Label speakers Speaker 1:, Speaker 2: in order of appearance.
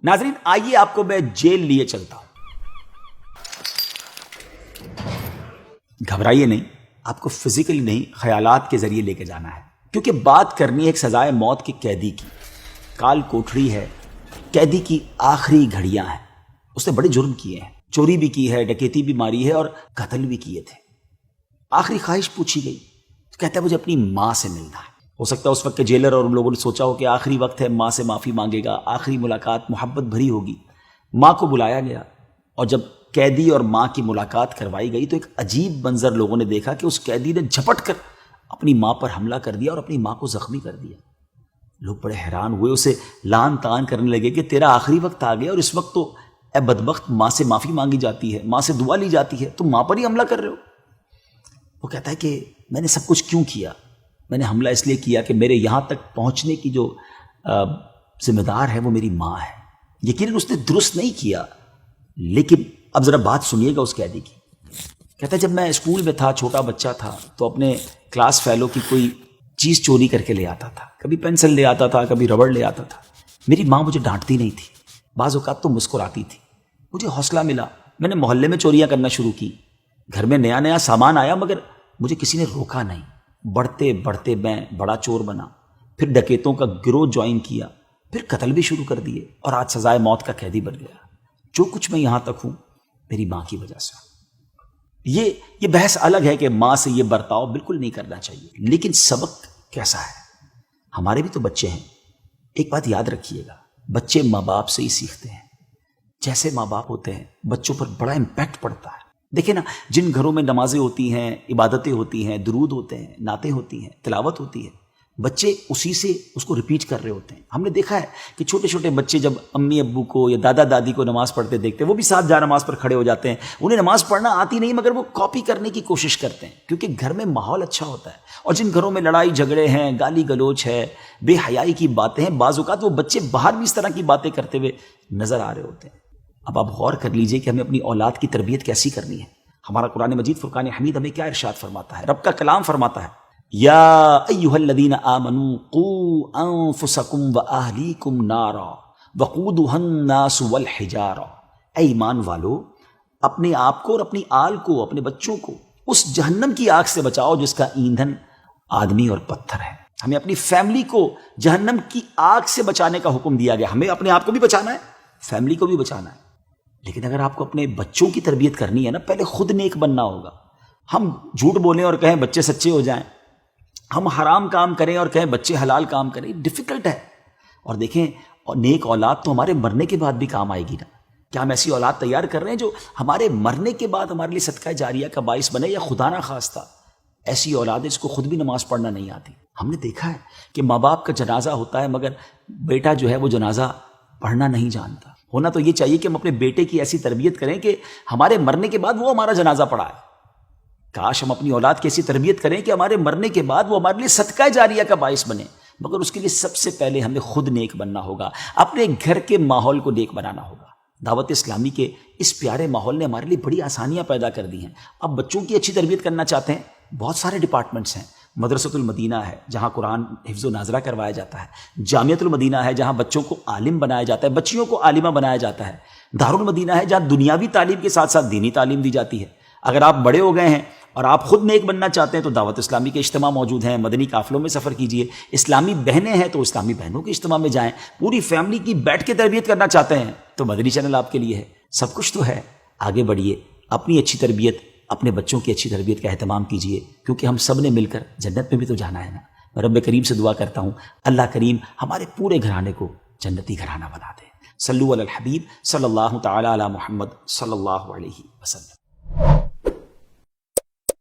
Speaker 1: ناظرین آئیے آپ کو میں جیل لیے چلتا ہوں. گھبرائیے نہیں، آپ کو فزیکلی نہیں خیالات کے ذریعے لے کے جانا ہے، کیونکہ بات کرنی ہے ایک سزائے موت کے قیدی کی. کال کوٹڑی ہے، قیدی کی آخری گھڑیاں ہیں. اس نے بڑے جرم کیے ہیں، چوری بھی کی ہے، ڈکیتی بھی ماری ہے اور قتل بھی کیے تھے. آخری خواہش پوچھی گئی تو کہتا ہے مجھے اپنی ماں سے ملنا ہے. ہو سکتا ہے اس وقت کے جیلر اور ان لوگوں نے سوچا ہو کہ آخری وقت ہے، ماں سے معافی مانگے گا، آخری ملاقات محبت بھری ہوگی. ماں کو بلایا گیا اور جب قیدی اور ماں کی ملاقات کروائی گئی تو ایک عجیب منظر لوگوں نے دیکھا کہ اس قیدی نے جھپٹ کر اپنی ماں پر حملہ کر دیا اور اپنی ماں کو زخمی کر دیا. لوگ بڑے حیران ہوئے، اسے لان تان کرنے لگے کہ تیرا آخری وقت آ گیا اور اس وقت تو اے بدبخت ماں سے معافی مانگی جاتی ہے، ماں سے دعا لی جاتی ہے، تم ماں پر ہی حملہ کر رہے ہو. وہ کہتا ہے کہ میں نے سب کچھ کیوں کیا؟ میں نے حملہ اس لیے کیا کہ میرے یہاں تک پہنچنے کی جو ذمہ دار ہے وہ میری ماں ہے. یقیناً اس نے درست نہیں کیا، لیکن اب ذرا بات سنیے گا اس قیدی کی. کہتا ہے جب میں اسکول میں تھا، چھوٹا بچہ تھا، تو اپنے کلاس فیلو کی کوئی چیز چوری کر کے لے آتا تھا. کبھی پینسل لے آتا تھا، کبھی ربڑ لے آتا تھا. میری ماں مجھے ڈانٹتی نہیں تھی، بعض اوقات تو مسکراتی تھی. مجھے حوصلہ ملا، میں نے محلے میں چوریاں کرنا شروع کی. گھر میں نیا نیا سامان آیا مگر مجھے کسی نے روکا نہیں. بڑھتے بڑھتے میں بڑا چور بنا، پھر ڈکیتوں کا گروہ جوائن کیا، پھر قتل بھی شروع کر دیے اور آج سزائے موت کا قیدی بن گیا. جو کچھ میں یہاں تک ہوں میری ماں کی وجہ سے. یہ بحث الگ ہے کہ ماں سے یہ برتاؤ بالکل نہیں کرنا چاہیے، لیکن سبق کیسا ہے؟ ہمارے بھی تو بچے ہیں. ایک بات یاد رکھیے گا، بچے ماں باپ سے ہی سیکھتے ہیں. جیسے ماں باپ ہوتے ہیں بچوں پر بڑا امپیکٹ پڑتا ہے. دیکھیں نا، جن گھروں میں نمازیں ہوتی ہیں، عبادتیں ہوتی ہیں، درود ہوتے ہیں، نعتیں ہوتی ہیں، تلاوت ہوتی ہے، بچے اسی سے اس کو ریپیٹ کر رہے ہوتے ہیں. ہم نے دیکھا ہے کہ چھوٹے چھوٹے بچے جب امی ابو کو یا دادا دادی کو نماز پڑھتے دیکھتے ہیں، وہ بھی ساتھ جا نماز پر کھڑے ہو جاتے ہیں. انہیں نماز پڑھنا آتی نہیں مگر وہ کاپی کرنے کی کوشش کرتے ہیں، کیونکہ گھر میں ماحول اچھا ہوتا ہے. اور جن گھروں میں لڑائی جھگڑے ہیں، گالی گلوچ ہے، بے حیائی کی باتیں ہیں، بعض اوقات وہ بچے باہر بھی اس طرح کی باتیں کرتے ہوئے نظر آ رہے ہوتے ہیں. اب آپ غور کر لیجئے کہ ہمیں اپنی اولاد کی تربیت کیسی کرنی ہے. ہمارا قرآن مجید فرقان حمید ہمیں کیا ارشاد فرماتا ہے؟ رب کا کلام فرماتا ہے، یا ایھا الذین آمنوا قوا انفسکم واہلیکم نارا وقودھا الناس والحجارہ. اے ایمان والو، اپنے آپ کو اور اپنی آل کو، اپنے بچوں کو اس جہنم کی آگ سے بچاؤ جس کا ایندھن آدمی اور پتھر ہے. ہمیں اپنی فیملی کو جہنم کی آگ سے بچانے کا حکم دیا گیا. ہمیں اپنے آپ کو بھی بچانا ہے، فیملی کو بھی بچانا ہے. لیکن اگر آپ کو اپنے بچوں کی تربیت کرنی ہے نا، پہلے خود نیک بننا ہوگا. ہم جھوٹ بولیں اور کہیں بچے سچے ہو جائیں، ہم حرام کام کریں اور کہیں بچے حلال کام کریں، ڈیفیکلٹ ہے. اور دیکھیں، نیک اولاد تو ہمارے مرنے کے بعد بھی کام آئے گی نا. کیا ہم ایسی اولاد تیار کر رہے ہیں جو ہمارے مرنے کے بعد ہمارے لیے صدقہ جاریہ کا باعث بنے، یا خدا نہ خواستہ ایسی اولاد ہے جس کو خود بھی نماز پڑھنا نہیں آتی؟ ہم نے دیکھا ہے کہ ماں باپ کا جنازہ ہوتا ہے مگر بیٹا جو ہے وہ جنازہ پڑھنا نہیں جانتا. ہونا تو یہ چاہیے کہ ہم اپنے بیٹے کی ایسی تربیت کریں کہ ہمارے مرنے کے بعد وہ ہمارا جنازہ پڑھائے. کاش ہم اپنی اولاد کی ایسی تربیت کریں کہ ہمارے مرنے کے بعد وہ ہمارے لیے صدقہ جاریہ کا باعث بنے. مگر اس کے لیے سب سے پہلے ہمیں خود نیک بننا ہوگا، اپنے گھر کے ماحول کو نیک بنانا ہوگا. دعوت اسلامی کے اس پیارے ماحول نے ہمارے لیے بڑی آسانیاں پیدا کر دی ہیں. اب بچوں کی اچھی تربیت کرنا چاہتے ہیں، بہت سارے ڈپارٹمنٹس ہیں. مدرسۃ المدینہ ہے جہاں قرآن حفظ و ناظرہ کروایا جاتا ہے. جامعۃ المدینہ ہے جہاں بچوں کو عالم بنایا جاتا ہے، بچیوں کو عالمہ بنایا جاتا ہے. دارالمدینہ ہے جہاں دنیاوی تعلیم کے ساتھ ساتھ دینی تعلیم دی جاتی ہے. اگر آپ بڑے ہو گئے ہیں اور آپ خود نیک بننا چاہتے ہیں تو دعوت اسلامی کے اجتماع موجود ہیں. مدنی قافلوں میں سفر کیجئے. اسلامی بہنیں ہیں تو اسلامی بہنوں کے اجتماع میں جائیں. پوری فیملی کی بیٹھ کے تربیت کرنا چاہتے ہیں تو مدنی چینل آپ کے لیے ہے. سب کچھ تو ہے. آگے بڑھیے، اپنی اچھی تربیت، اپنے بچوں کی اچھی تربیت کا اہتمام کیجئے، کیونکہ ہم سب نے مل کر جنت میں بھی تو جانا ہے نا. میں رب کریم سے دعا کرتا ہوں اللہ کریم ہمارے پورے گھرانے کو جنتی گھرانہ بنا دے. صلو علی الحبیب صلی اللہ تعالی علی محمد صلی اللہ علیہ وسلم.